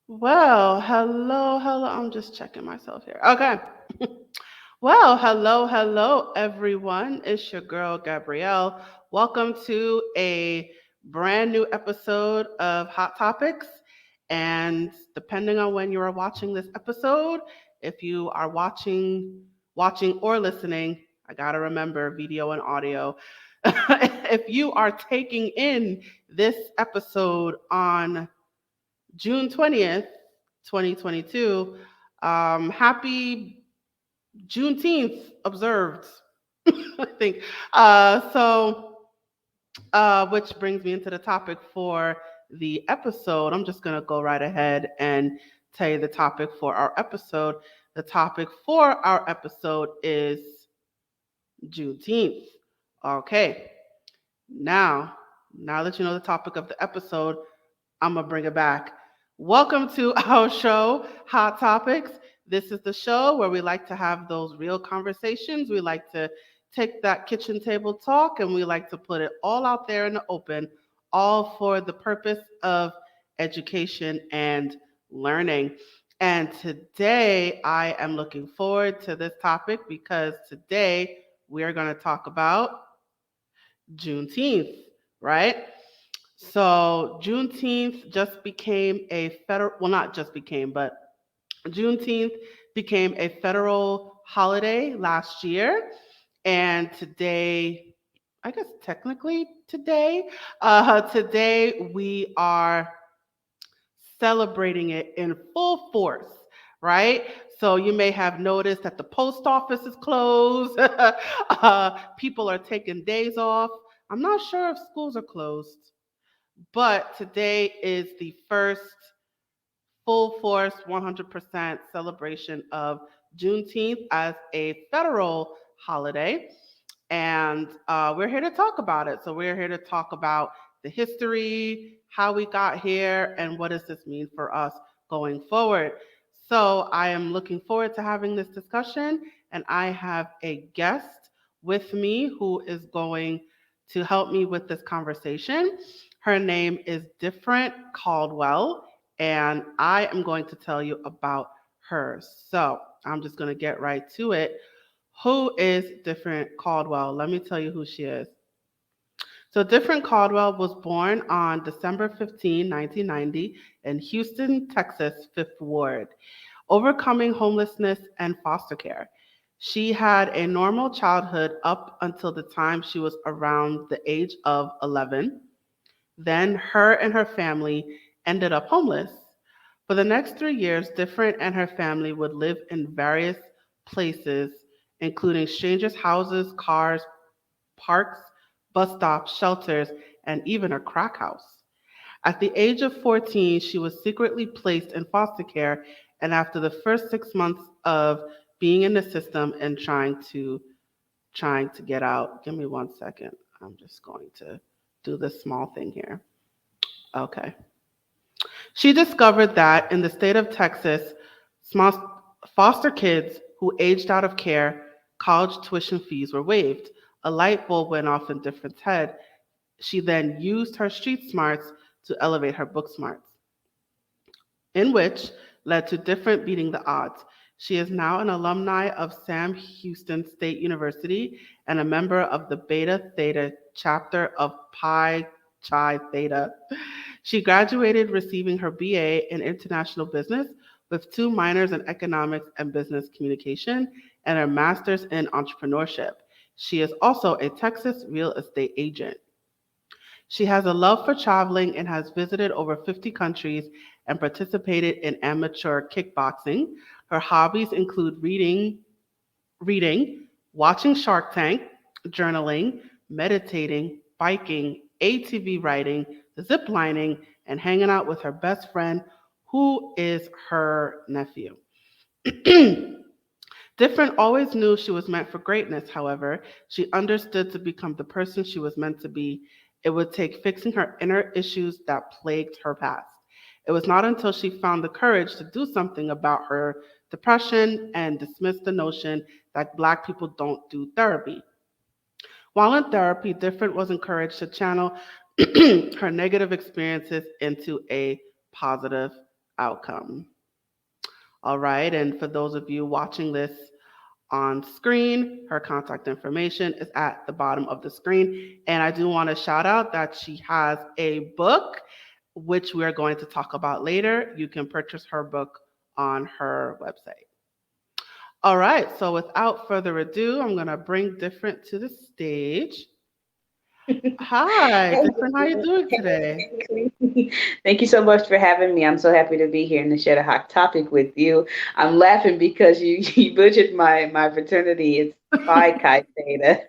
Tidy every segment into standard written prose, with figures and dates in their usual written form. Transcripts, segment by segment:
Well, hello. I'm just checking myself here. Okay. Well, hello, everyone. It's your girl, Gabrielle. Welcome to a brand new episode of Hot Topics. And depending on when you are watching this episode, if you are watching or listening, I gotta remember video and audio. If you are taking in this episode on June 20th, 2022. Happy Juneteenth observed, I think. Which brings me into the topic for the episode. I'm just going to go right ahead and tell you the topic for our episode. The topic for our episode is Juneteenth. Okay, now, now that you know the topic of the episode, I'm going to bring it back. Welcome to our show, Hot Topics. This is the show where we like to have those real conversations. We like to take that kitchen table talk and we like to put it all out there in the open, all for the purpose of education and learning. And today I am looking forward to this topic because today we are going to talk about Juneteenth, right? So Juneteenth just became a federal, well, not just became, but Juneteenth became a federal holiday last year. And today, I guess technically today we are celebrating it in full force, right? So you may have noticed that the post office is closed. People are taking days off. I'm not sure if schools are closed, but today is the first full force 100% celebration of Juneteenth as a federal holiday. And we're here to talk about it. So we're here to talk about the history, how we got here, and what does this mean for us going forward. So I am looking forward to having this discussion, and I have a guest with me who is going to help me with this conversation. Her name is Difernt Caldwell, and I am going to tell you about her. So I'm just going to get right to it. Who is Difernt Caldwell? Let me tell you who she is. So, Difernt Caldwell was born on December 15, 1990, in Houston, Texas, Fifth Ward, overcoming homelessness and foster care. She had a normal childhood up until the time she was around the age of 11. Then, her and her family ended up homeless. For the next 3 years, Difernt and her family would live in various places, including strangers' houses, cars, parks, bus stops, shelters, and even a crack house. At the age of 14, she was secretly placed in foster care, and after the first 6 months of being in the system and trying to get out, give me 1 second. I'm just going to do this small thing here. Okay. She discovered that in the state of Texas, small foster kids who aged out of care, college tuition fees were waived. A light bulb went off in Different's head. She then used her street smarts to elevate her book smarts, in which led to Different beating the odds. She is now an alumni of Sam Houston State University and a member of the Beta Theta chapter of Pi Chi Theta. She graduated receiving her BA in International Business with two minors in Economics and Business Communication and her master's in Entrepreneurship. She is also a Texas real estate agent. She has a love for traveling and has visited over 50 countries and participated in amateur kickboxing. Her hobbies include reading, watching Shark Tank, journaling, meditating, biking, ATV riding, zip lining, and hanging out with her best friend, who is her nephew. Different always knew she was meant for greatness, however. She understood to become the person she was meant to be, it would take fixing her inner issues that plagued her past. It was not until she found the courage to do something about her depression and dismissed the notion that Black people don't do therapy. While in therapy, Different was encouraged to channel her negative experiences into a positive outcome. All right. And for those of you watching this on screen, her contact information is at the bottom of the screen. And I do want to shout out that she has a book, which we are going to talk about later. You can purchase her book on her website. All right. So without further ado, I'm going to bring Different to the stage. Hi, Hey, Different. How you doing today? thank you so much for having me. I'm so happy to be here and to share a hot topic with you. I'm laughing because you, you butchered my fraternity. It's Phi Chi Theta.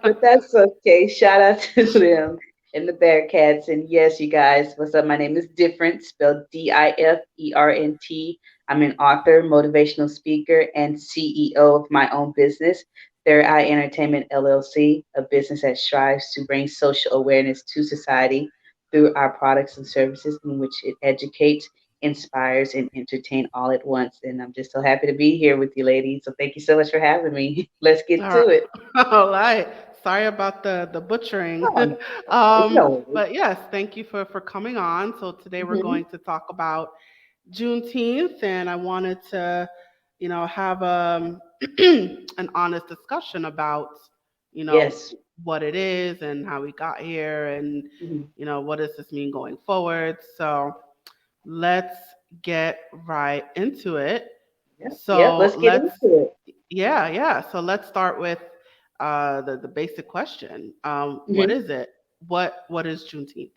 But that's okay. Shout out to them and the Bearcats. And yes, you guys, what's up? My name is Different, spelled Difernt. I'm an author, motivational speaker, and CEO of my own business, Third Eye Entertainment LLC, a business that strives to bring social awareness to society through our products and services, in which it educates, inspires, and entertains all at once. And I'm just so happy to be here with you, ladies. So thank you so much for having me. Let's get All to it. all right. Sorry about the butchering. Oh, it's no worries. But yes, thank you for coming on. So today we're Hmm. going to talk about Juneteenth, and I wanted to, have an honest discussion about, you know, Yes. what it is and how we got here, and Hmm. what does this mean going forward. So let's get right into it. Yep. Yep. So Let's get let's, into it. yeah, yeah. So let's start with the basic question. What Hmm. is it? What is Juneteenth?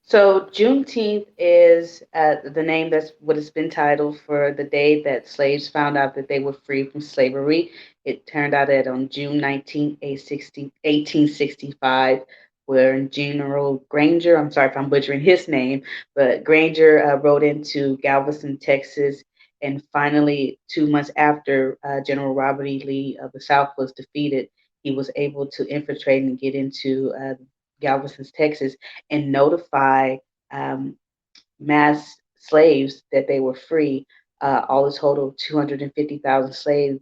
So Juneteenth is the name that's what it's been titled for the day that slaves found out that they were free from slavery. It turned out that on June 19th, 1865, where General Granger, I'm sorry if I'm butchering his name, but Granger rode into Galveston, Texas, and finally, 2 months after General Robert E. Lee of the South was defeated, he was able to infiltrate and get into Galveston, Texas, and notify um, mass slaves that they were free. All a total of 250,000 slaves,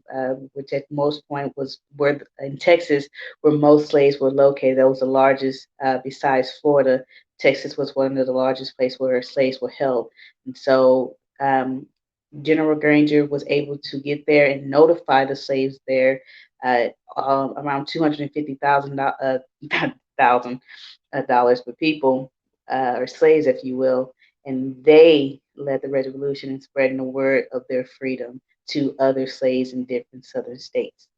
which at most point was where in Texas, where most slaves were located. That was the largest, besides Florida. Texas was one of the largest places where slaves were held. And so General Granger was able to get there and notify the slaves there, around 250,000 thousand dollars for people, or slaves, if you will, and they led the revolution in spreading the word of their freedom to other slaves in different southern states.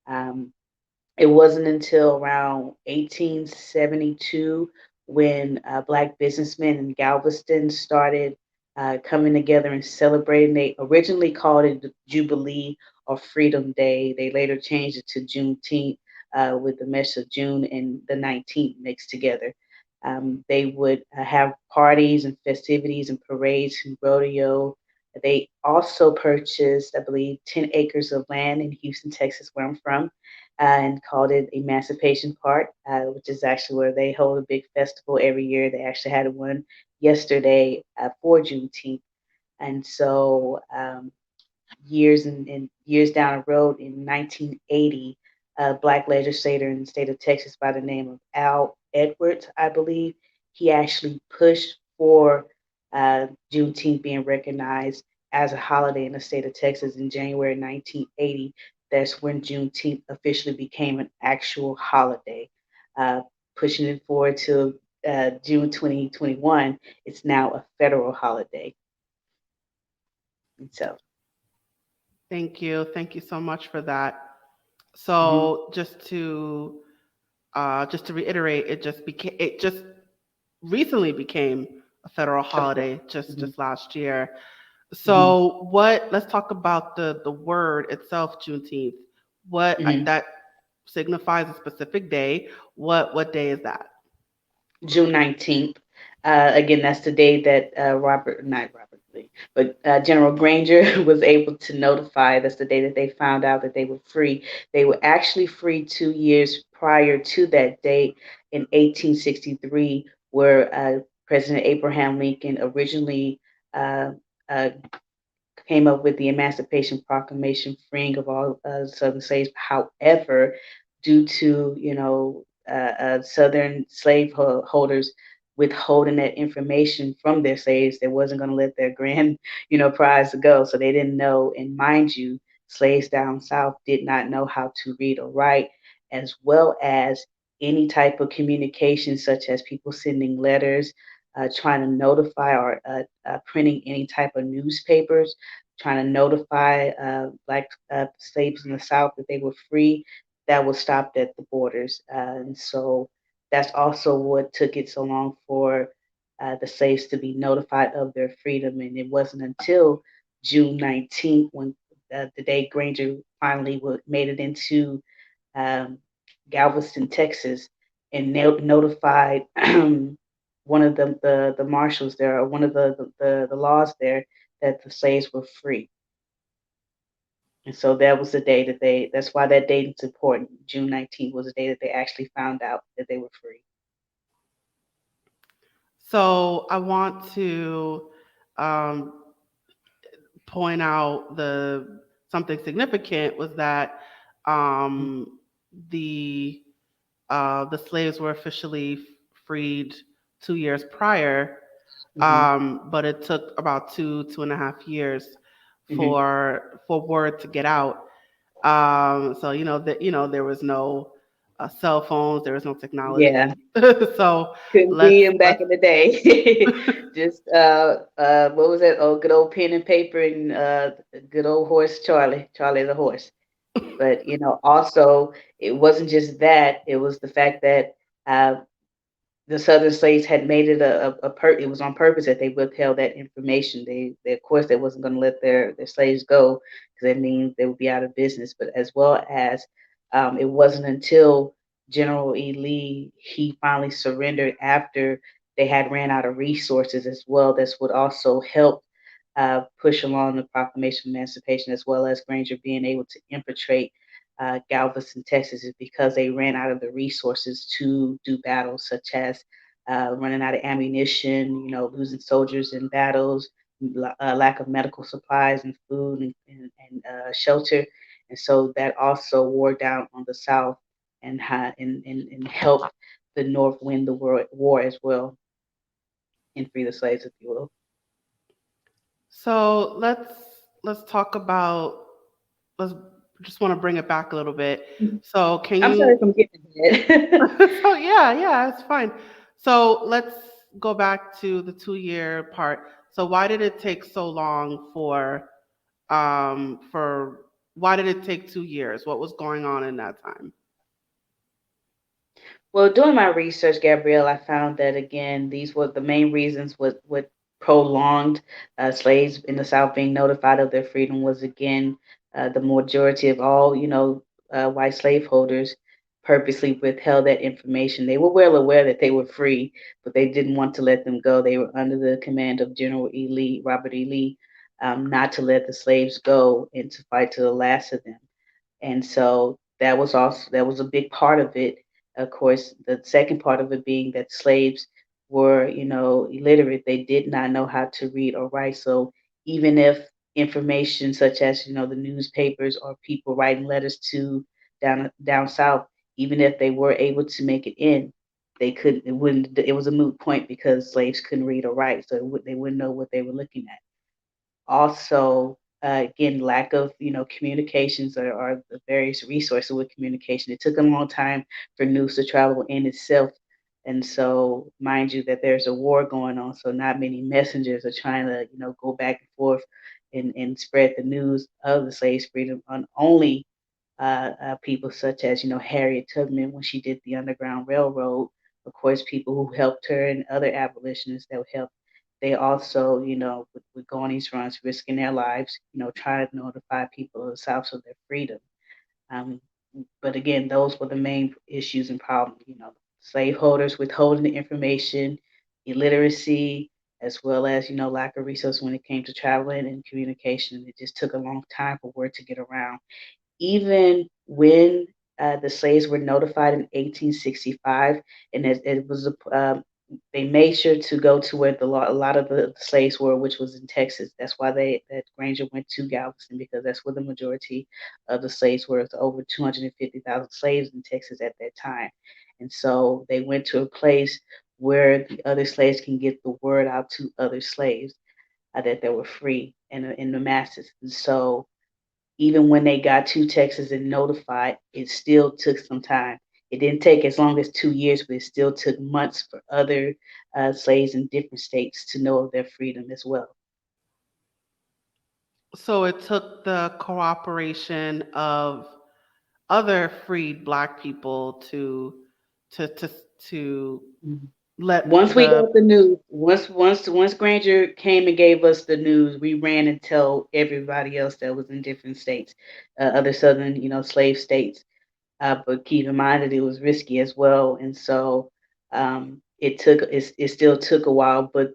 Um, it wasn't until around 1872 when Black businessmen in Galveston started coming together and celebrating. They originally called it the Jubilee or Freedom Day. They later changed it to Juneteenth, with the mesh of June and the 19th mixed together. They would have parties and festivities and parades and rodeo. They also purchased, I believe, 10 acres of land in Houston, Texas, where I'm from, and called it Emancipation Park, which is actually where they hold a big festival every year. They actually had one yesterday for Juneteenth. And so and years down the road in 1980, a black legislator in the state of Texas by the name of Al Edwards, I believe, he actually pushed for Juneteenth being recognized as a holiday in the state of Texas in January 1980. That's when Juneteenth officially became an actual holiday. Uh, Pushing it forward to June 2021, it's now a federal holiday. And so, Thank you so much for that. mhm, So just to reiterate, it just recently became a federal of course. holiday Mhm, just last year. mhm, So what? Let's talk about the word itself, Juneteenth. What mhm. that signifies a specific day. What day is that? June 19th. Again, that's the day that not Robert Lee, but General Granger was able to notify. That's the day that they found out that they were free. They were actually free 2 years prior to that date in 1863, where President Abraham Lincoln originally uh, uh, came up with the Emancipation Proclamation, freeing of all Southern slaves. However, due to Southern slave holders withholding that information from their slaves. They wasn't going to let their grand, prize go. So they didn't know. And mind you, slaves down south did not know how to read or write, as well as any type of communication, such as people sending letters, trying to notify or printing any type of newspapers, trying to notify black slaves in the South that they were free. That was stopped at the borders. And so that's also what took it so long for the slaves to be notified of their freedom. And it wasn't until June 19th, when the day Granger finally made it into um, Galveston, Texas, and notified one of the marshals there, or one of the laws there, that the slaves were free. And so that was the day that's why that date is important. June 19th was the day that they actually found out that they were free. So I want to um, point out the something significant was that um, the the slaves were officially freed 2 years prior, Mm-hmm. but it took about 2.5 years Mm-hmm. for word to get out. So there was no cell phones, there was no Yeah, technology. So couldn't let's be him back let's in the day. Just what was that? Oh, good old pen and paper and good old horse Charlie, Charlie the horse. But also it wasn't just that; it was the fact that uh, the Southern slaves had made it it was on purpose that they withheld that information. They of course they wasn't going to let their slaves go, because that means they would be out of business. But as well as it wasn't until General E. Lee, he finally surrendered after they had ran out of resources as well. That's what also helped push along the Proclamation of Emancipation, as well as Granger being able to infiltrate Galveston, Texas, is because they ran out of the resources to do battles, such as running out of ammunition, losing soldiers in battles, lack of medical supplies and food and shelter. And so that also wore down on the South, and helped the North win the war as well, and free the slaves, if you will. so let's talk about let's just want to bring it back a little bit. So can I'm sorry you if I'm getting ahead. so yeah, it's fine. So let's go back to the 2 year part. So why did it take so long for why did it take 2 years? What was going on in that time? Well, doing my research, Gabrielle, I found that again, these were the main reasons what prolonged slaves in the South being notified of their freedom was again the majority of all white slaveholders purposely withheld that information. They were well aware that they were free, but they didn't want to let them go. They were under the command of General E. Lee, Robert E. Lee, not to let the slaves go and to fight to the last of them. And so that was a big part of it. Of course, the second part of it being that slaves were, illiterate. They did not know how to read or write. So even if information such as, the newspapers or people writing letters to down south, even if they were able to make it in, they couldn't. It wouldn't. It was a moot point because slaves couldn't read or write, so they wouldn't know what they were looking at. Also, again, lack of communications, or the various resources with communication. It took a long time for news to travel in itself. And so mind you that there's a war going on, so not many messengers are trying to go back and forth and spread the news of the slaves freedom, on only people such as Harriet Tubman when she did the Underground Railroad. Of course, people who helped her and other abolitionists that helped. They also, would go on these runs, risking their lives, trying to notify people of the South of their freedom. Um, but again, those were the main issues and problems. Slaveholders withholding the information, illiteracy, as well as lack of resources when it came to traveling and communication. It just took a long time for word to get around. Even when the slaves were notified in 1865, and it was they made sure to go to where a lot of the slaves were, which was in Texas. That's why that Granger went to Galveston, because that's where the majority of the slaves were. It's over 250,000 slaves in Texas at that time, and so they went to a place where the other slaves can get the word out to other slaves that they were free in the masses. And so even when they got to Texas and notified, it still took some time. It didn't take as long as 2 years, but it still took months for other slaves in different states to know of their freedom as well. So it took the cooperation of other freed black people to to to Mhm. let Once we the got the news, once Granger came and gave us the news, we ran and told everybody else that was in different states, other southern, slave states. But keep in mind that it was risky as well, and so it still took a while. But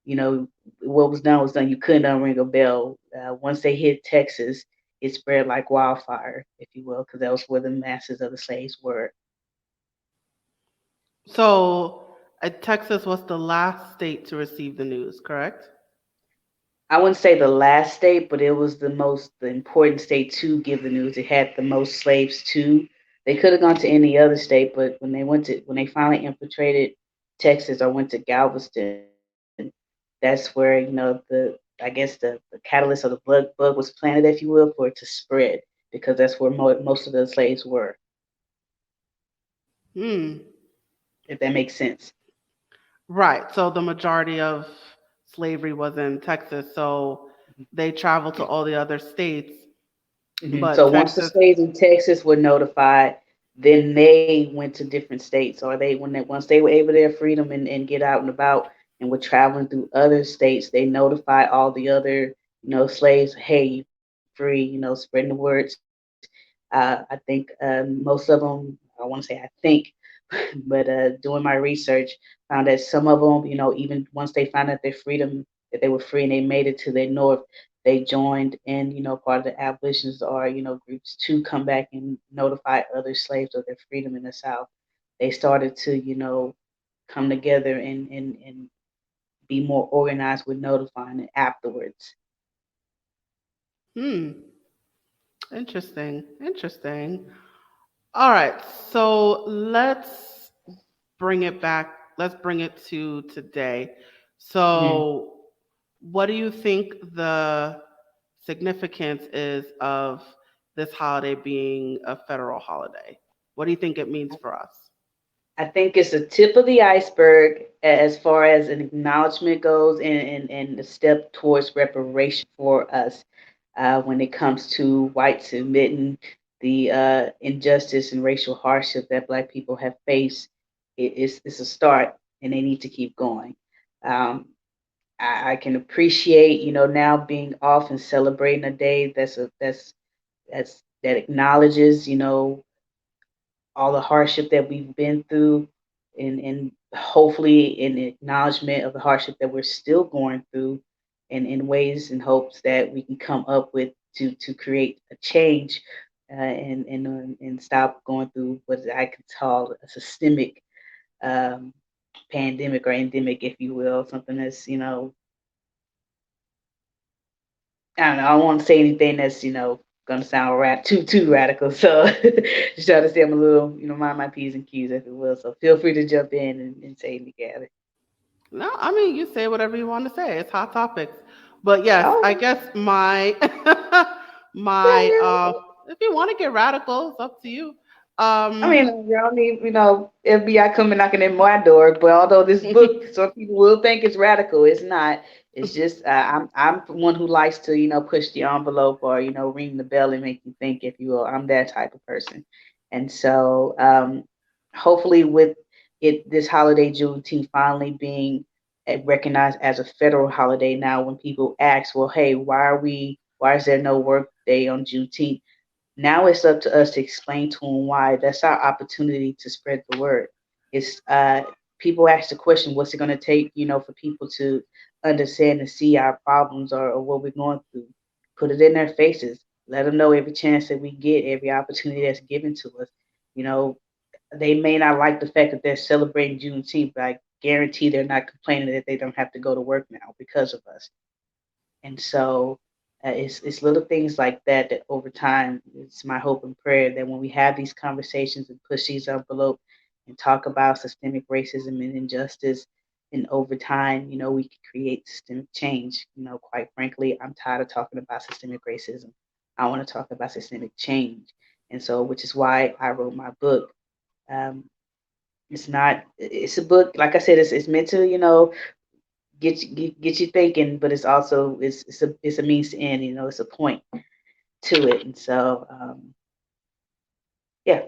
you know what was done was done. You couldn't unring a bell. Once they hit Texas, it spread like wildfire, if you will, because that was where the masses of the slaves were. so Texas was the last state to receive the news, correct? I wouldn't say the last state, but it was the important state to give the news. It had the most slaves too. They could have gone to any other state, but when they finally infiltrated Texas or went to Galveston, that's where I guess the catalyst of the bug was planted, if you will, for it to spread because that's where most of the slaves were. Hmm. If that makes sense. Right. So the majority of slavery was in Texas. So they traveled to all the other states, So but once the Texas. slaves in Texas were notified, then they went to different states, or they when they once they were able to their freedom and get out and about and were traveling through other states, they notified all the other slaves, hey, you free, spreading the words. I think most of them, I want to say I think, but doing my research, found that some of them, even once they found out their freedom, that they were free and they made it to the north, they joined in, part of the abolitionists or, groups to come back and notify other slaves of their freedom in the South. They started to, come together and be more organized with notifying it afterwards. Hmm. Interesting. Interesting. All right. So bring it back. Let's bring it to today. Mhm. So, what do you think the significance is of this holiday being a federal holiday? What do you think it means for us? I think it's the tip of the iceberg as far as an acknowledgement goes and a step towards reparation for us when it comes to whites admitting the injustice and racial hardship that Black people have faced. It's a start, and they need to keep going. Um, I can appreciate, now being off and celebrating a day that acknowledges, all the hardship that we've been through and hopefully in acknowledgement of the hardship that we're still going through and in ways and hopes that we can come up with to create a change and stop going through what I could call a systemic um, pandemic or endemic, if you will, something that's, I don't know. I don't want to say anything that's gonna sound too radical. So just try to say I'm a little mind my p's and q's if it will. So feel free to jump in and say it together. No, I mean, you say whatever you want to say. It's hot topics. But yes, I Oh guess my yeah, my yeah. if you want to get radical, it's up to you. I Um mean, y'all need, FBI coming knocking at my door. But although this book, some people will think it's radical, it's not. It's just I'm one who likes to, push the envelope or ring the bell and make you think, if you will. I'm that type of person, and so hopefully with this holiday Juneteenth finally being recognized as a federal holiday now, when people ask, well, hey, why is there no work day on Juneteenth? Now it's up to us to explain to them why. That's our opportunity to spread the word. It's people ask the question, what's it going to take, for people to understand and see our problems or what we're going through? Put it in their faces. Let them know every chance that we get, every opportunity that's given to us. You know, they may not like the fact that they're celebrating Juneteenth, but I guarantee they're not complaining that they don't have to go to work now because of us. And so it's little things like that over time, it's my hope and prayer that when we have these conversations and push these envelopes and talk about systemic racism and injustice. And over time, we can create systemic change. Quite frankly, I'm tired of talking about systemic racism. I want to talk about systemic change. And so, which is why I wrote my book. Um, it's a book, like I said, it's meant to, get you thinking, but it's also it's a means to end. It's a point to it. And so, yeah.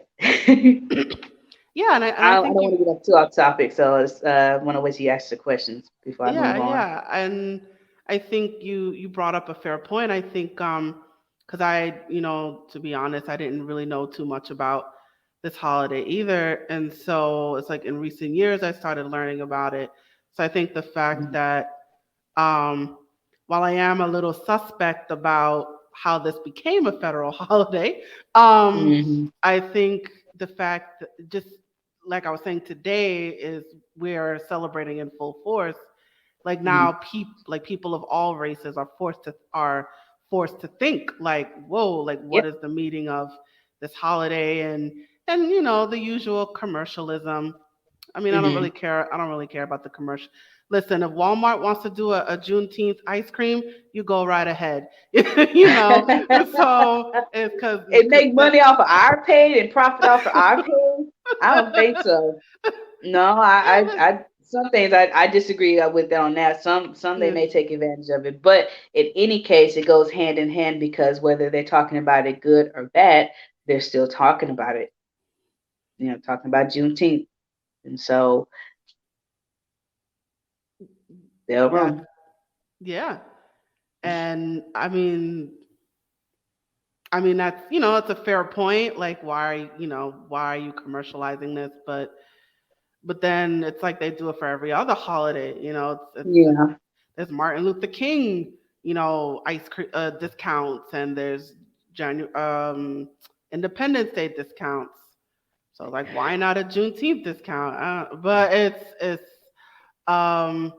Yeah, and I I don't think want to get too off topic, so I want to wait till you ask the questions before I yeah, move on. yeah, and I think you brought up a fair point. I think because I, to be honest, I didn't really know too much about this holiday either, and so it's like in recent years I started learning about it. So I think the fact Mhm. that um, while I am a little suspect about how this became a federal holiday, um, Mhm. I think the fact that just like I was saying today is we're celebrating in full force. Like Mhm. now, people of all races are forced to think like, whoa, like what Yep. is the meaning of this holiday and the usual commercialism. I mean, I don't really Mhm. care. I don't really care about the commercial. Listen, if Walmart wants to do a Juneteenth ice cream, you go right ahead. So it's It because make money off of our pay and profit off of our pay? I don't think so. No, some things I disagree with on that. Some they yeah. may take advantage of it, but in any case, it goes hand in hand because whether they're talking about it good or bad, they're still talking about it. Talking about Juneteenth, and so they'll Yeah, run. yeah, and I mean that's it's a fair point. Like why are you commercializing this? But then it's like they do it for every other holiday. It's Yeah. there's Martin Luther King, ice cream discounts, and there's Independence Day discounts. So like, why not a Juneteenth discount? But um,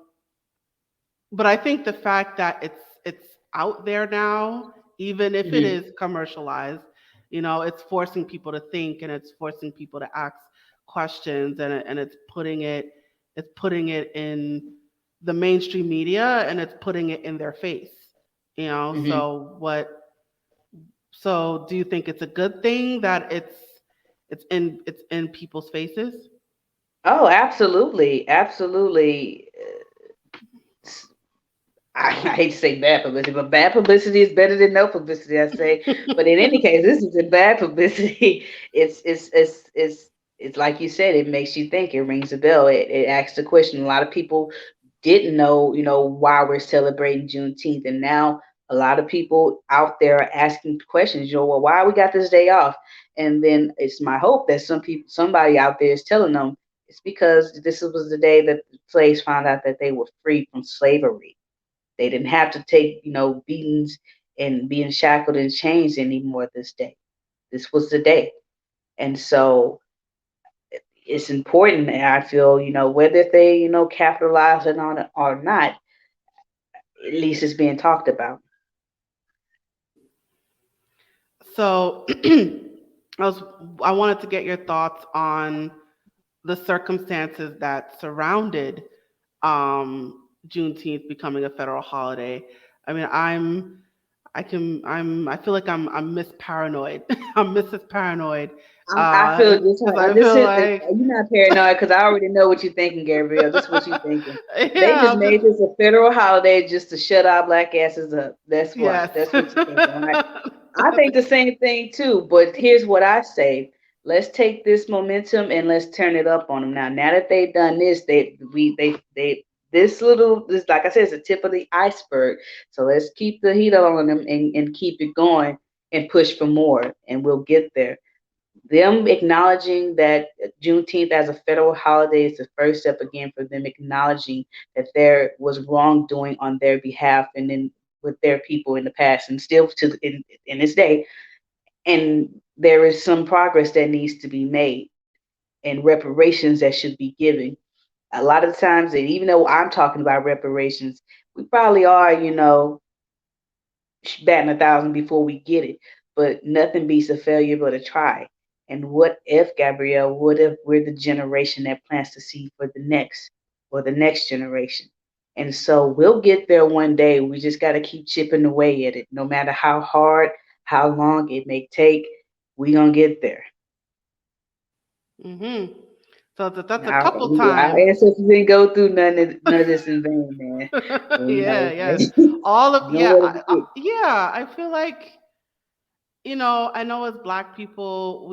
but I think the fact that it's out there now, even if it Hmm. is commercialized, it's forcing people to think and it's forcing people to ask questions and it's putting it in the mainstream media and it's putting it in their face. Hmm. So do you think it's a good thing that it's in people's faces? Oh, absolutely, absolutely. I hate to say bad publicity, but bad publicity is better than no publicity, I say. But in any case, this is a bad publicity. It's like you said, it makes you think. It rings a bell. It asks a question. A lot of people didn't know, why we're celebrating Juneteenth, and now a lot of people out there are asking questions. Well, why we got this day off? And then it's my hope that somebody out there is telling them it's because this was the day that the slaves found out that they were free from slavery. They didn't have to take, beatings and being shackled and chains anymore this day. This was the day. And so it's important, and I feel, whether they, capitalize on it or not, at least it's being talked about. So I was I wanted to get your thoughts on the circumstances that surrounded Juneteenth becoming a federal holiday. I mean, I feel like I'm Miss Paranoid. I'm Mrs. Paranoid. I feel this. Because I This feel is like you're not paranoid because I already know what you're thinking, Gabrielle. This is what you're thinking. They just yeah, made this a federal holiday just to shut our black asses up. That's why. yes. That's what you're thinking, right? I think the same thing too, but here's what I say. Let's take this momentum and let's turn it up on them now. Now that they've done this, they this like I said, is the tip of the iceberg. So let's keep the heat on them and keep it going and push for more and we'll get there. Them acknowledging that Juneteenth as a federal holiday is the first step again for them acknowledging that there was wrongdoing on their behalf and then with their people in the past and still in this day, and there is some progress that needs to be made and reparations that should be given. A lot of times, and even though I'm talking about reparations, we probably are, batting a thousand before we get it. But nothing beats a failure but a try. And what if, Gabrielle, what if we're the generation that plants the seed for the next or the next generation? And so we'll get there one day. We just got to keep chipping away at it. No matter how hard, how long it may take, we going to get there. Hmm. So that's a Our, couple our times. ancestors didn't go through none of this in vain, man. So, Yeah, yeah. All of yeah, nowhere to get. yeah. I feel like I know as Black people,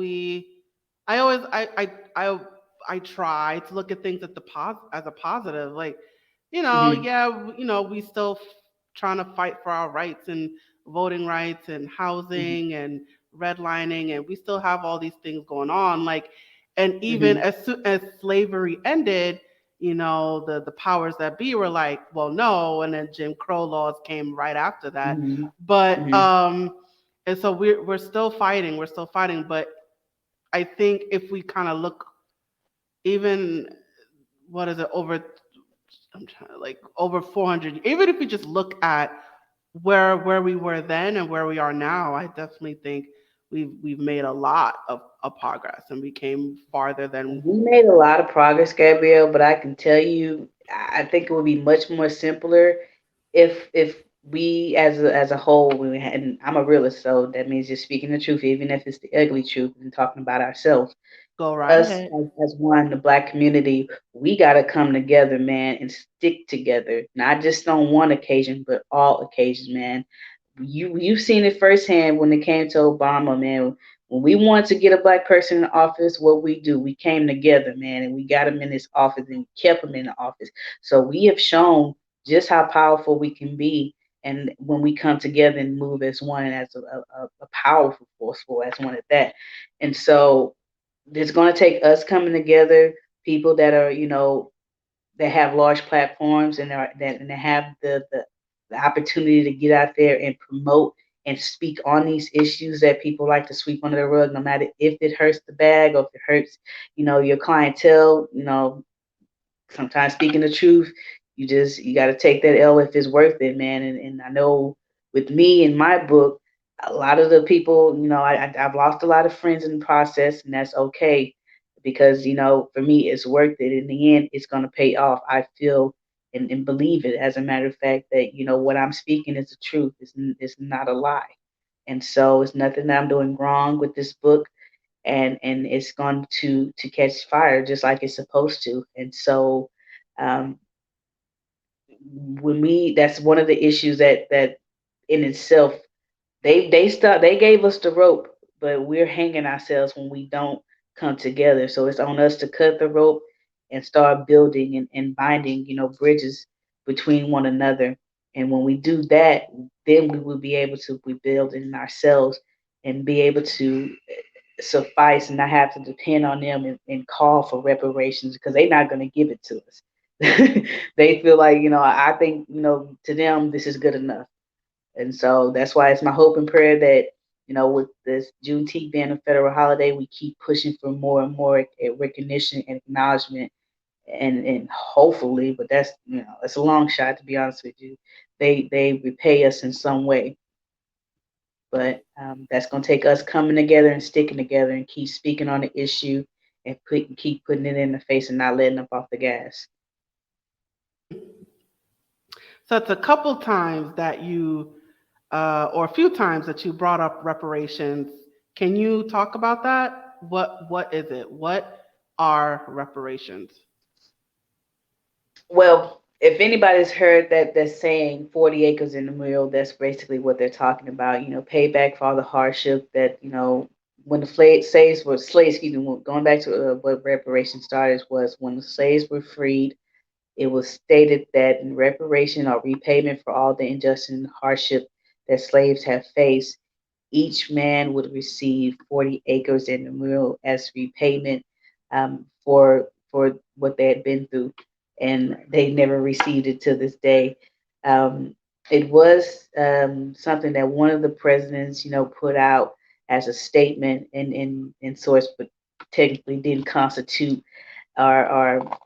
I always, I try to look at things at as a positive. Like, Hmm. yeah, we still trying to fight for our rights and voting rights and Hmm. housing and redlining, and we still have all these things going on. Like, and even Hmm. as soon as slavery ended, the powers that be were like, well, no, and then Jim Crow laws came right after that. Hmm. But Hmm. and so we're still fighting. We're still fighting. But I think if we kind of look, even what is it over? I'm trying to like over 400. Even if we just look at where we were then and where we are now, I definitely think we've made a lot of progress and we came farther than. We made a lot of progress, Gabrielle, but I can tell you, I think it would be much more simpler if we as a whole, we had, and I'm a realist, so that means just speaking the truth, even if it's the ugly truth and talking about ourselves. Go right Us ahead. as one, the Black community, we got to come together, man, and stick together, not just on one occasion, but all occasions, man. You've seen it firsthand when it came to Obama, man. When we wanted to get a Black person in office, what we do, we came together, man, and we got him in this office and kept him in the office. So we have shown just how powerful we can be, and when we come together and move as one, as a powerful, forceful as one at that. And so it's going to take us coming together, people that are, that have large platforms and that have the opportunity to get out there and promote and speak on these issues that people like to sweep under the rug, no matter if it hurts the bag or if it hurts, your clientele. Sometimes speaking the truth, you got to take that L if it's worth it, man. And I know with me in my book, a lot of the people, I've lost a lot of friends in the process, and that's okay because for me it's worth it. In the end, it's gonna pay off. I feel and believe it. As a matter of fact, that what I'm speaking is the truth. It's not a lie, and so it's nothing that I'm doing wrong with this book, and it's going to catch fire just like it's supposed to. And so um, when we that's one of the issues that in itself they gave us the rope, but we're hanging ourselves when we don't come together. So it's on us to cut the rope and start building and binding, bridges between one another. And when we do that, then we will be able to rebuild in ourselves and be able to suffice and not have to depend on them and call for reparations because they're not going to give it to us. They feel like, I think, to them, this is good enough. And so that's why it's my hope and prayer that, with this Juneteenth being a federal holiday, we keep pushing for more and more recognition and acknowledgement. And hopefully, but that's, it's a long shot to be honest with you. They repay us in some way. But that's going to take us coming together and sticking together and keep speaking on the issue and keep putting it in the face and not letting up off the gas. So it's a couple times that or a few times that you brought up reparations. Can you talk about that? What is it? What are reparations? Well, if anybody's heard that saying 40 acres in the mill, that's basically what they're talking about. Payback for all the hardship that, when the slaves, excuse me, going back to what reparations started was when the slaves were freed. It was stated that in reparation or repayment for all the injustice and hardship that slaves have faced, each man would receive 40 acres in the mill as repayment for what they had been through, and they never received it to this day. Um, it was something that one of the presidents, put out as a statement in source, but technically didn't constitute or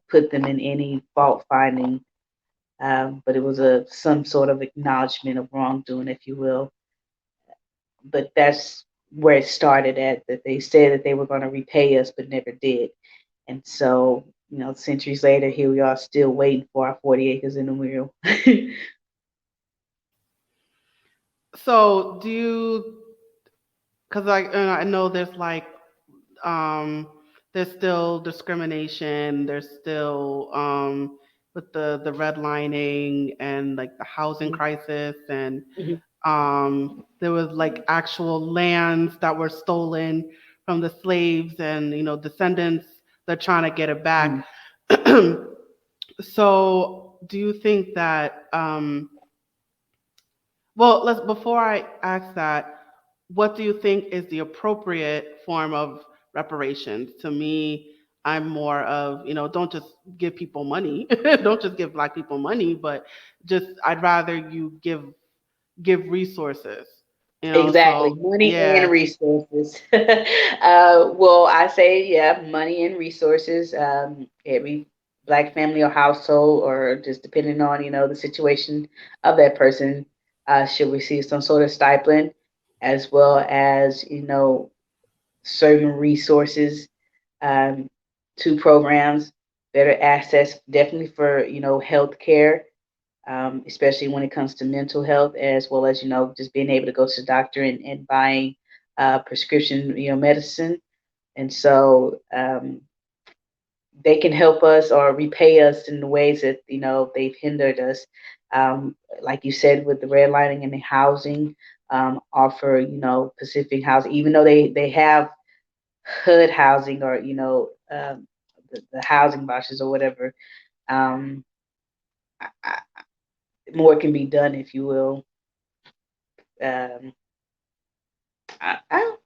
put them in any fault finding. But it was some sort of acknowledgement of wrongdoing, if you will. But that's where it started at, that they said that they were going to repay us but never did. And so, centuries later, here we are still waiting for our 40 acres in the wheel. So do you? Because I know um, there's still discrimination. There's still with the redlining and like the housing crisis, and there was like actual lands that were stolen from the slaves, and descendants, they're trying to get it back. So do you think that well, let's before I ask that, what do you think is the appropriate form of reparations? To me, I'm more of, don't just give people money. Don't just give black people money, but just I'd rather you give resources. Exactly, So money and yeah. resources. Well, I say, yeah, money and resources. Every black family or household, or just depending on the situation of that person, should receive some sort of stipend, as well as certain resources, um, to programs, better access, definitely for health care, especially when it comes to mental health, as well as just being able to go to the doctor and buying prescription medicine. And so they can help us or repay us in the ways that they've hindered us. Like you said, with the redlining and the housing, offer Pacific housing, even though they have HUD housing, or the housing vouchers or whatever. Um, More can be done, if you will. Um, I don't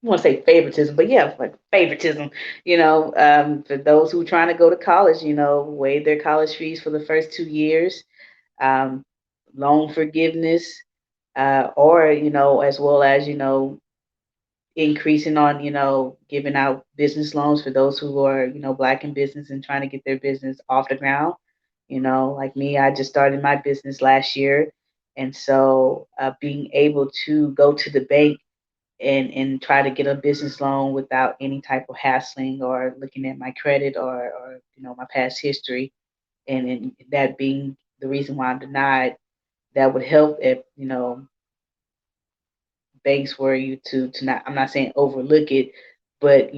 want to say favoritism, but yeah, like favoritism. For those who are trying to go to college, waive their college fees for the first 2 years, um, loan forgiveness, or as well as increasing on giving out business loans for those who are black in business and trying to get their business off the ground. Like me, I just started my business last year, and so being able to go to the bank and try to get a business loan without any type of hassling or looking at my credit, or my past history, and that being the reason why I'm denied, that would help if banks were you to not, I'm not saying overlook it, but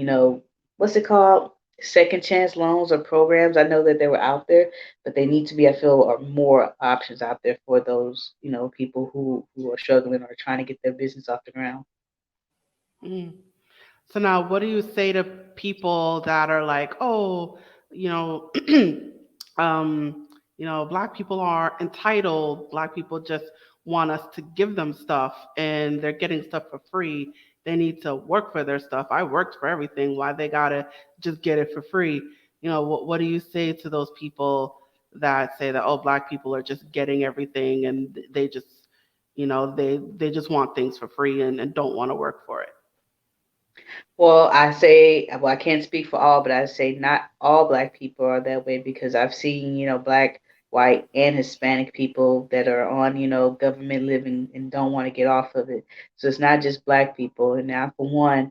what's it called, second chance loans or programs. I know that they were out there, but they need to be, I feel, or more options out there for those people who are struggling or trying to get their business off the ground. Mm. So now, what do you say to people that are like, oh, you know, um, black people are entitled. Black people just want us to give them stuff, and they're getting stuff for free. They need to work for their stuff. I worked for everything. Why they gotta just get it for free? What do you say to those people that say that, oh, black people are just getting everything, and they just, they just want things for free, and don't want to work for it? Well, I say, well, I can't speak for all, but I say not all black people are that way, because I've seen, black, white, and Hispanic people that are on, government living and don't want to get off of it. So it's not just black people. And now, for one,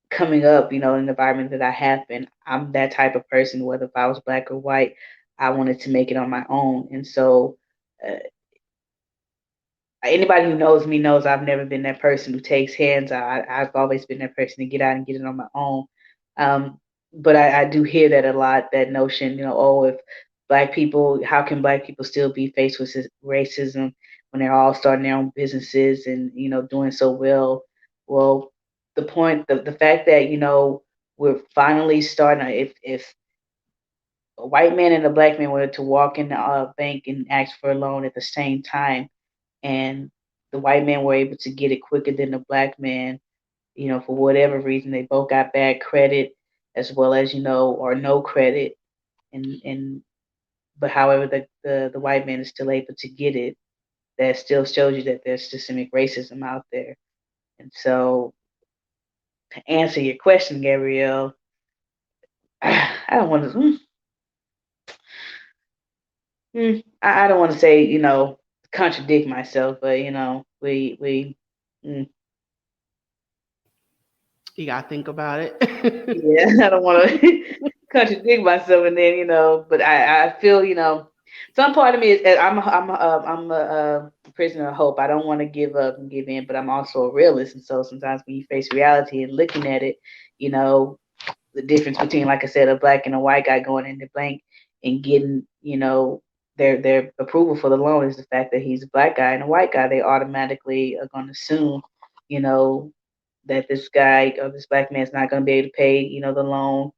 coming up, in the environment that I have been, I'm that type of person, whether if I was black or white, I wanted to make it on my own. And so, uh, anybody who knows me knows I've never been that person who takes hands. I've always been that person to get out and get it on my own. Um, but I do hear that a lot, that notion, oh, if black people, how can black people still be faced with racism when they're all starting their own businesses and, doing so well? Well, the fact that, we're finally starting, if a white man and a black man were to walk in a bank and ask for a loan at the same time, and the white man were able to get it quicker than the black man, for whatever reason, they both got bad credit, as well as, or no credit, and but however the white man is still able to get it, that still shows you that there's systemic racism out there. And so, to answer your question, Gabrielle, I don't want to. I don't want to say, contradict myself, but we. Mm, You gotta think about it. Yeah, I don't want to contradict myself, and then but I feel some part of me is I'm a prisoner of hope. I don't want to give up and give in, but I'm also a realist, and so sometimes when you face reality and looking at it, you know, the difference between, like I said, a black and a white guy going in the bank and getting their approval for the loan is the fact that he's a black guy and a white guy. They automatically are going to assume, you know, that this guy or this black man is not going to be able to pay, the loan,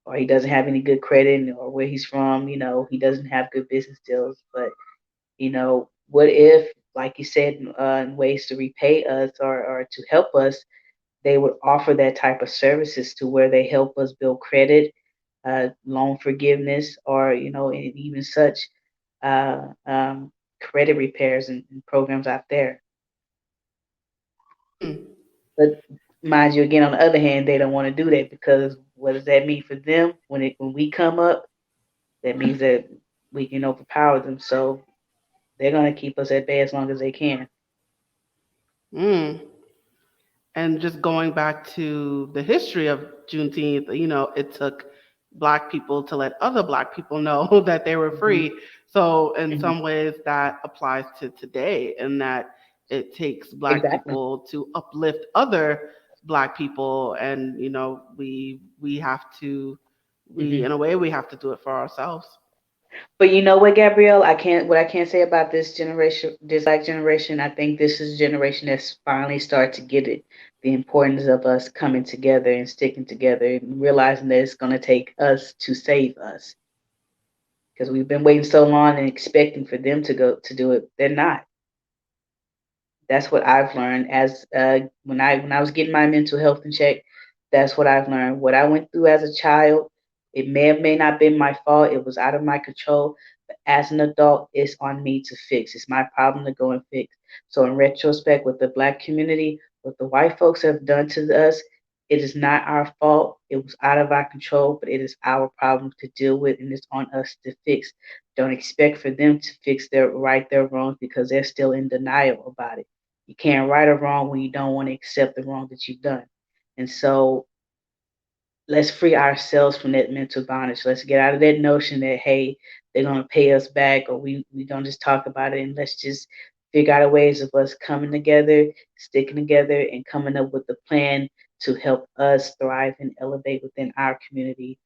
or he doesn't have any good credit, or where he's from, he doesn't have good business deals. But what if, like you said, in ways to repay us or to help us, they would offer that type of services to where they help us build credit, loan forgiveness, or and even such credit repairs and programs out there. Hmm. But mind you, again, on the other hand, they don't want to do that because what does that mean for them when we come up? That means that we can overpower them. So they're gonna keep us at bay as long as they can. Mm. And just going back to the history of Juneteenth, it took black people to let other black people know that they were Hmm. free. So in Hmm. some ways that applies to today, in that it takes black Exactly. people to uplift other black people, and we have to, we Hmm. in a way we have to do it for ourselves. But you know what, Gabrielle? I can't say about this generation, this black generation. I think this is a generation that's finally started to get it, the importance of us coming together and sticking together and realizing that it's going to take us to save us. Because we've been waiting so long and expecting for them to go to do it. They're not. That's what I've learned as when I was getting my mental health in check. That's what I've learned. What I went through as a child, it may have may not been my fault. It was out of my control. But as an adult, it's on me to fix. It's my problem to go and fix. So in retrospect, with the black community, what the white folks have done to us, it is not our fault. It was out of our control, but it is our problem to deal with, and it's on us to fix. Don't expect for them to fix their right their wrongs because they're still in denial about it. You can't right or wrong when you don't want to accept the wrong that you've done. And so let's free ourselves from that mental bondage. Let's get out of that notion that, hey, they're gonna pay us back, or we don't just talk about it, and let's just figure out ways of us coming together, sticking together, and coming up with a plan to help us thrive and elevate within our community.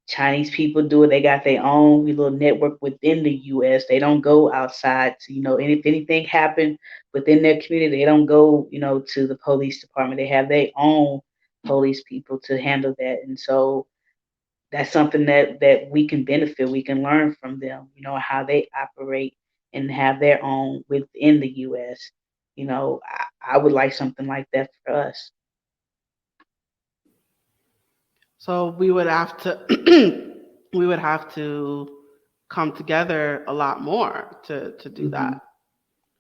Chinese people do it. They got their own little network within the U.S. They don't go outside to, and if anything happened within their community, they don't go, to the police department. They have their own police people to handle that. And so that's something that we can benefit. We can learn from them, how they operate and have their own within the U.S. I would like something like that for us. So we would have to come together a lot more to do Hmm. that.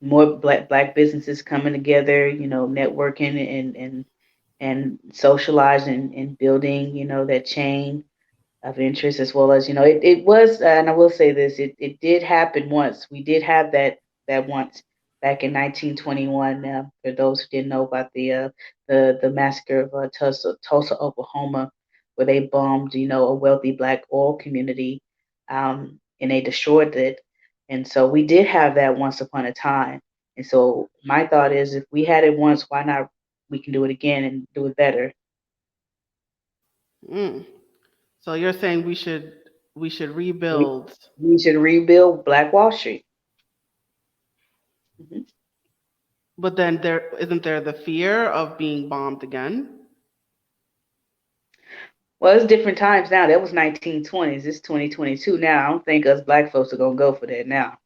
More black businesses coming together, networking and socializing and building, that chain of interest, as well as it was, and I will say this, it did happen once. We did have that once back in 1921. For those who didn't know about the massacre of Tulsa, Oklahoma, where they bombed a wealthy black oil community, and they destroyed it. And so we did have that once upon a time. And so my thought is, if we had it once, why not? We can do it again and do it better. Mm. So you're saying we should We rebuild, we should rebuild Black Wall Street. Hmm. but then there isn't there the fear of being bombed again? Well, it's different times now. That was 1920s. It's 2022 now. I don't think us black folks are gonna go for that now.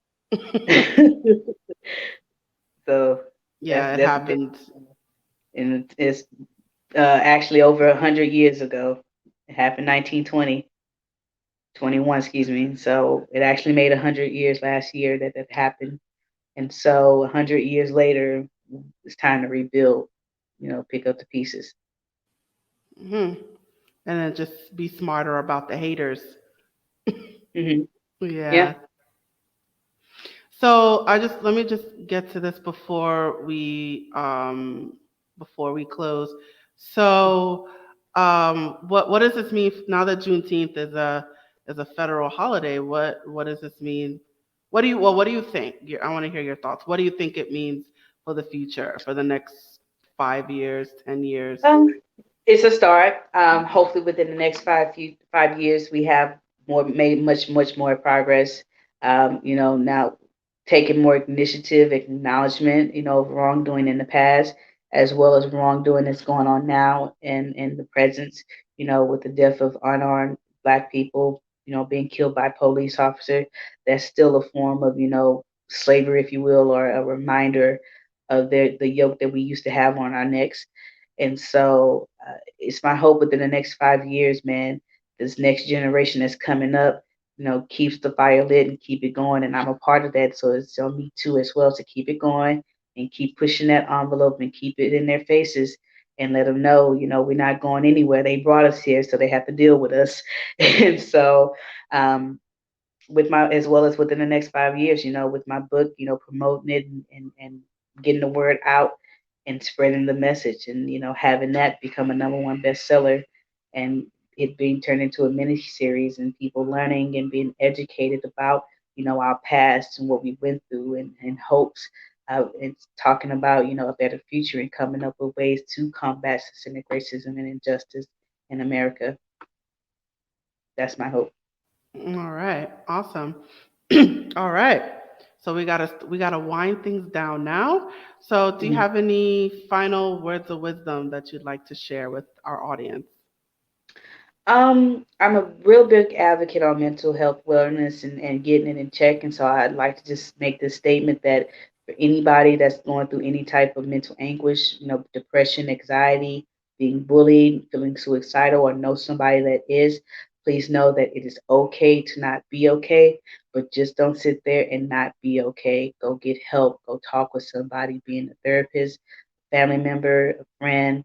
So Yeah, it that's a bit, happened. and it's actually over 100 years ago. It happened 1920, 21, excuse me. So it actually made 100 years last year that happened, and so 100 years later, it's time to rebuild. Pick up the pieces. Hmm. And then just be smarter about the haters. Hmm. Yeah. Yeah. So I just let me just get to this before we close. So, what does this mean now that Juneteenth is a federal holiday? What does this mean? What do you think? I want to hear your thoughts. What do you think it means for the future, for the next 5 years, 10 years? Um, it's a start. Hopefully, within the next 5 years, we have made much more progress. Now taking more initiative, acknowledgement, of wrongdoing in the past, as well as wrongdoing that's going on now and in the present. With the death of unarmed Black people, being killed by police officer. That's still a form of, slavery, if you will, or a reminder of the yoke that we used to have on our necks. And so it's my hope within the next 5 years, man, this next generation that's coming up, keeps the fire lit and keep it going. And I'm a part of that. So it's on me too, as well, to keep it going and keep pushing that envelope and keep it in their faces and let them know, we're not going anywhere. They brought us here, so they have to deal with us. And so, with my, as well as within the next 5 years, with my book, promoting it and getting the word out and spreading the message and, having that become a number one bestseller and it being turned into a mini series and people learning and being educated about, our past and what we went through and hopes. And talking about, a better future and coming up with ways to combat systemic racism and injustice in America. That's my hope. All right, awesome. All right. So we gotta wind things down now. So do you Mhm. have any final words of wisdom that you'd like to share with our audience? I'm a real big advocate on mental health wellness and getting it in check. And so I'd like to just make this statement that for anybody that's going through any type of mental anguish, depression, anxiety, being bullied, feeling suicidal, or know somebody that is, please know that it is okay to not be okay, but just don't sit there and not be okay. Go get help, go talk with somebody, being a therapist, family member, a friend,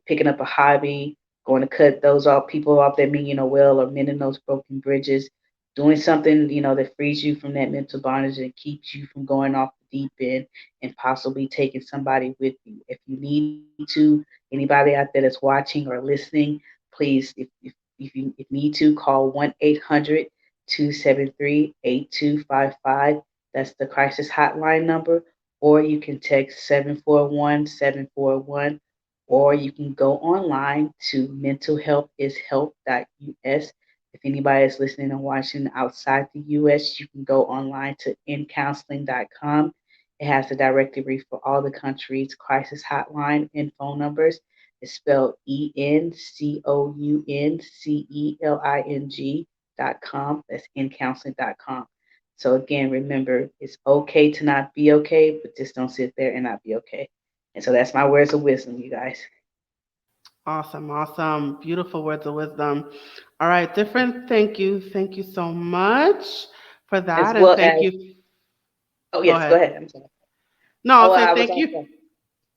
picking up a hobby, going to cut those off people off that mean well, or mending those broken bridges, doing something that frees you from that mental bondage and keeps you from going off the deep end and possibly taking somebody with you. If you need to, anybody out there that's watching or listening, please, if you need to, call 1-800-273-8255. That's the crisis hotline number, or you can text 741-741, or you can go online to mentalhealthishelp.us. If anybody is listening and watching outside the US, you can go online to incounseling.com. It has the directory for all the countries' crisis hotline and phone numbers. It's spelled ENCOUNCELING.com. That's incounseling.com. So again, remember, it's okay to not be okay, but just don't sit there and not be okay. And so that's my words of wisdom, you guys. Awesome, awesome. Beautiful words of wisdom. All right, different. Thank you. Thank you so much for As that. And well thank as, you. oh Go yes, go ahead. ahead. I'm sorry. No, Oh, I'll say I was thank you. also,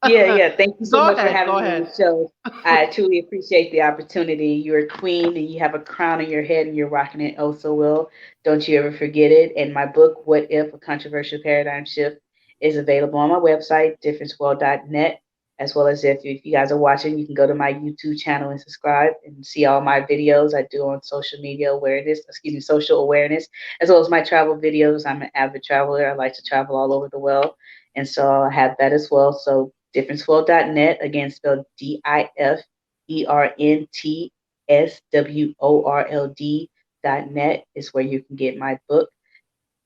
yeah, yeah. Thank you so Go much for ahead. Go having me on ahead. the show. I truly appreciate the opportunity. You're a queen and you have a crown on your head and you're rocking it oh so well. Don't you ever forget it. And my book, What If? A Controversial Paradigm Shift, is available on my website, differenceworld.net. As well as if you guys are watching, you can go to my YouTube channel and subscribe and see all my videos I do on social media awareness, excuse me, social awareness, as well as my travel videos. I'm an avid traveler. I like to travel all over the world. And so I have that as well. So differenceworld.net, again spelled Diferentsworld.net, is where you can get my book,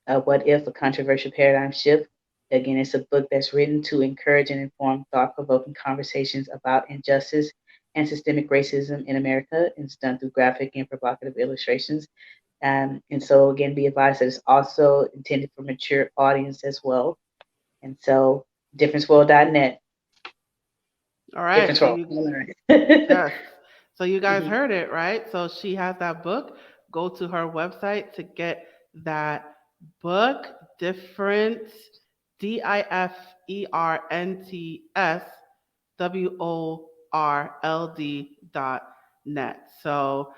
What If? A Controversial Paradigm Shift. Again, it's a book that's written to encourage and inform thought provoking conversations about injustice and systemic racism in America. And it's done through graphic and provocative illustrations. And so, again, be advised that it's also intended for mature audience as well. And so, differenceworld.net, All right. difference So world. you Learn. Yes. So you guys Mhm. heard it, right? So she has that book. Go to her website to get that book, Different, Difernt So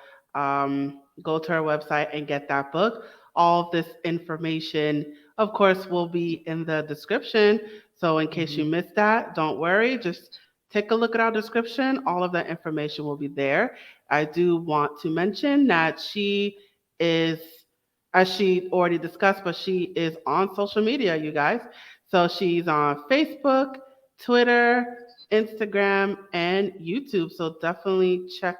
go to her website and get that book. All of this information, of course, will be in the description. So in case you Mhm. missed that, don't worry. Just take a look at our description. All of that information will be there. I do want to mention that she is, as she already discussed, but she is on social media, you guys. So she's on Facebook, Twitter, Instagram, and YouTube. So definitely check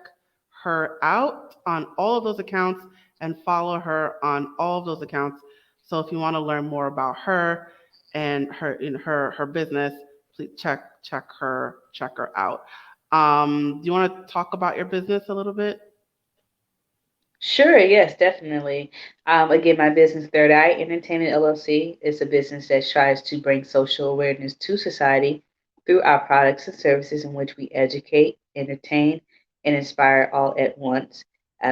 her out on all of those accounts and follow her on all of those accounts. So if you want to learn more about her and her business, please check her out. Do you want to talk about your business a little bit? Sure, yes, definitely. Again, my business, Third Eye Entertainment LLC, is a business that strives to bring social awareness to society through our products and services in which we educate, entertain, and inspire all at once.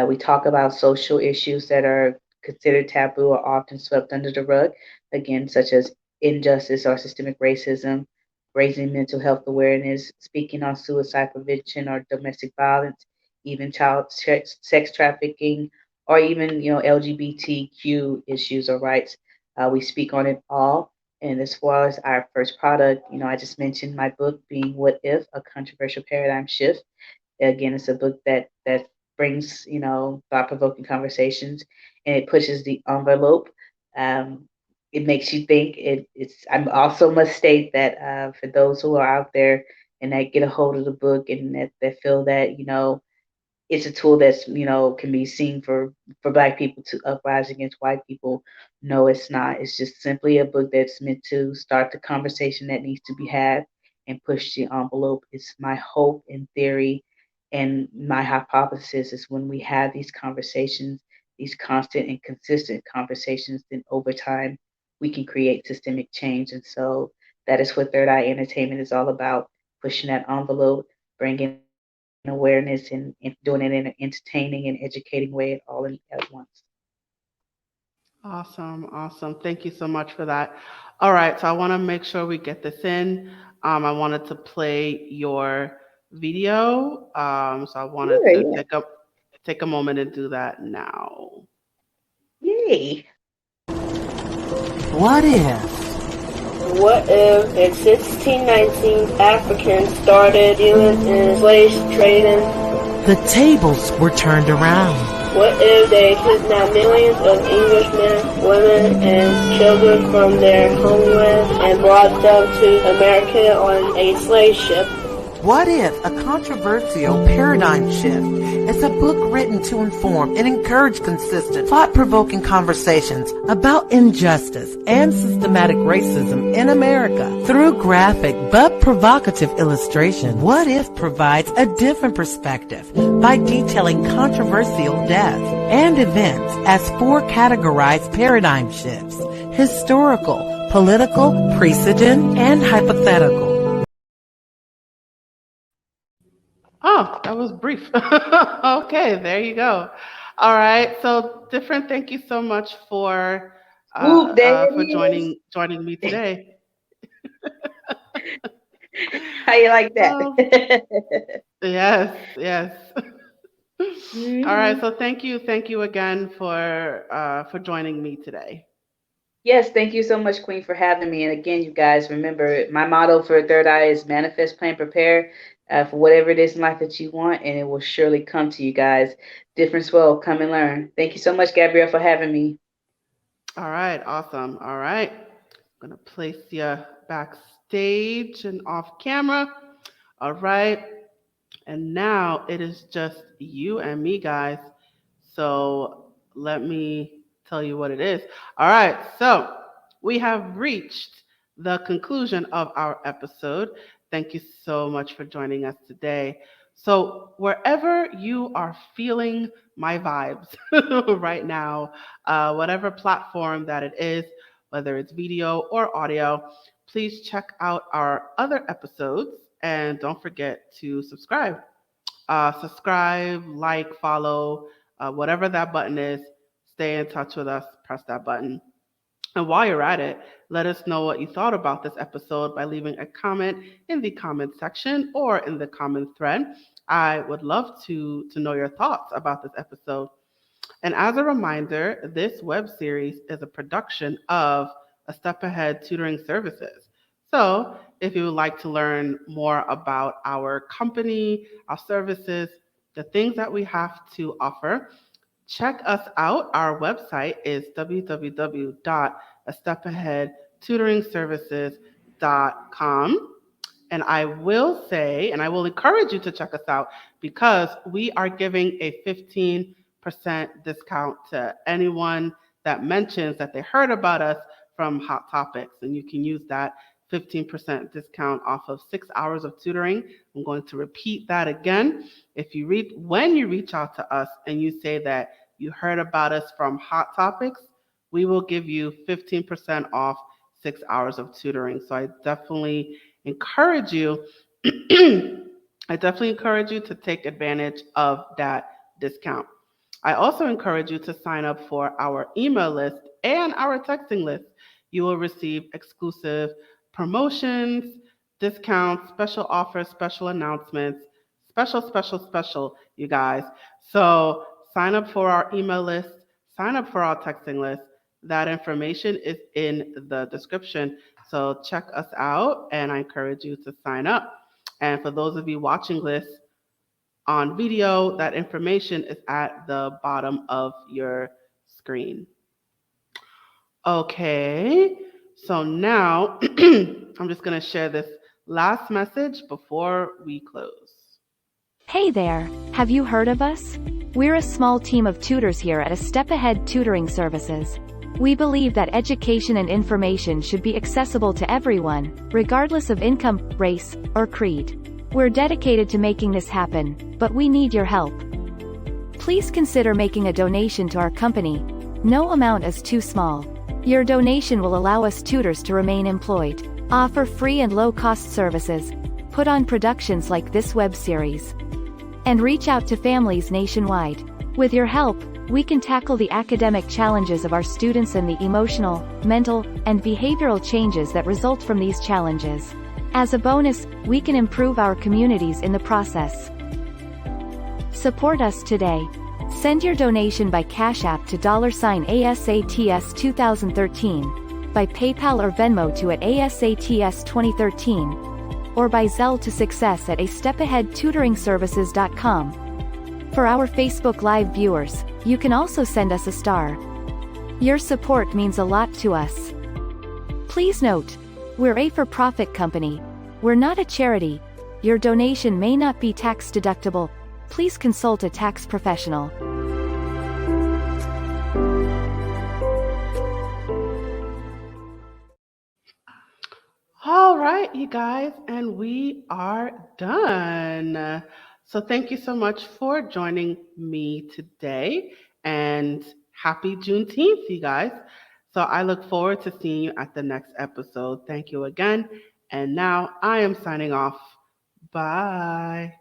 We talk about social issues that are considered taboo or often swept under the rug, again, such as injustice or systemic racism, raising mental health awareness, speaking on suicide prevention or domestic violence, even child sex trafficking, or even LGBTQ issues or rights. We speak on it all. And as far as our first product, I just mentioned my book being "What If: A Controversial Paradigm Shift." Again, it's a book that brings thought-provoking conversations, and it pushes the envelope. Um, it makes you think. I also must state that for those who are out there and that get a hold of the book and that feel that it's a tool that's can be seen for black people to uprise against white people. No, it's not. It's just simply a book that's meant to start the conversation that needs to be had and push the envelope. It's my hope and theory and my hypothesis is when we have these conversations, these constant and consistent conversations, then over time we can create systemic change. And so that is what Third Eye Entertainment is all about, pushing that envelope, bringing awareness, and doing it in an entertaining and educating way at once. Awesome, awesome. Thank you so much for that. All right, so I want to make sure we get this in. I wanted to play your video. So I wanted Sure, to yeah. take a moment and do that now. Yay. What if? What if in 1619 Africans started dealing in slave trading? The tables were turned around. What if they kidnapped millions of Englishmen, women, and children from their homeland and brought them to America on a slave ship? What if a controversial paradigm shift is a book written to inform and encourage consistent, thought-provoking conversations about injustice and systematic racism in America through graphic but provocative illustration? What if provides a different perspective by detailing controversial deaths and events as four categorized paradigm shifts: historical, political, precedent, and hypothetical. Oh, that was brief. Okay, there you go. All right. So different. Thank you so much Whoop, there it for is. joining me today. How you like that? Oh, yes, yes. All right. Hmm. So thank you again for joining me today. Yes, thank you so much, Queen, for having me. And again, you guys, remember my motto for Third Eye is manifest, plan, prepare for whatever it is in life that you want, and it will surely come to you guys. Different swell, come and learn. Thank you so much, Gabrielle, for having me. All right. Awesome. All right. I'm gonna place you backstage and off camera. All right. And now it is just you and me, guys. So let me tell you what it is. All right. So we have reached the conclusion of our episode. Thank you so much for joining us today. So, wherever you are feeling my vibes right now, whatever platform that it is, whether it's video or audio, please check out our other episodes and don't forget to subscribe. Subscribe, like, follow, whatever that button is. Stay in touch with us. Press that button. And while you're at it, let us know what you thought about this episode by leaving a comment in the comment section or in the comment thread. I would love to know your thoughts about this episode. And as a reminder, this web series is a production of A Step Ahead Tutoring Services. So if you would like to learn more about our company, our services, the things that we have to offer, check us out. Our website is www.astepaheadtutoringservices.com. And I will say, and I will encourage you to check us out because we are giving a 15% discount to anyone that mentions that they heard about us from Hot Topics. And you can use that 15% discount off of 6 hours of tutoring. I'm going to repeat that again. When you reach out to us and you say that you heard about us from Hot Topics, we will give you 15% off 6 hours of tutoring. So I definitely encourage you to take advantage of that discount. I also encourage you to sign up for our email list and our texting list. You will receive exclusive promotions, discounts, special offers, special announcements, special, you guys. So sign up for our email list, sign up for our texting list. That information is in the description. So check us out, and I encourage you to sign up. And for those of you watching this on video, that information is at the bottom of your screen. Okay, so now I'm just going to share this last message before we close. Hey there, have you heard of us? We're a small team of tutors here at A Step Ahead Tutoring Services. We believe that education and information should be accessible to everyone, regardless of income, race, or creed. We're dedicated to making this happen, but we need your help. Please consider making a donation to our company. No amount is too small. Your donation will allow us tutors to remain employed, offer free and low-cost services, put on productions like this web series, and reach out to families nationwide. With your help, we can tackle the academic challenges of our students and the emotional, mental, and behavioral changes that result from these challenges. As a bonus, we can improve our communities in the process. Support us today. Send your donation by Cash App to $ASATS2013, by PayPal or Venmo to @ASATS2013, or by Zelle to success@astepaheadtutoringservices.com. For our Facebook Live viewers, you can also send us a star. Your support means a lot to us. Please note, we're a for-profit company. We're not a charity. Your donation may not be tax deductible. Please consult a tax professional. All right, you guys, and we are done. So thank you so much for joining me today, and happy Juneteenth, you guys. So I look forward to seeing you at the next episode. Thank you again. And now I am signing off. Bye.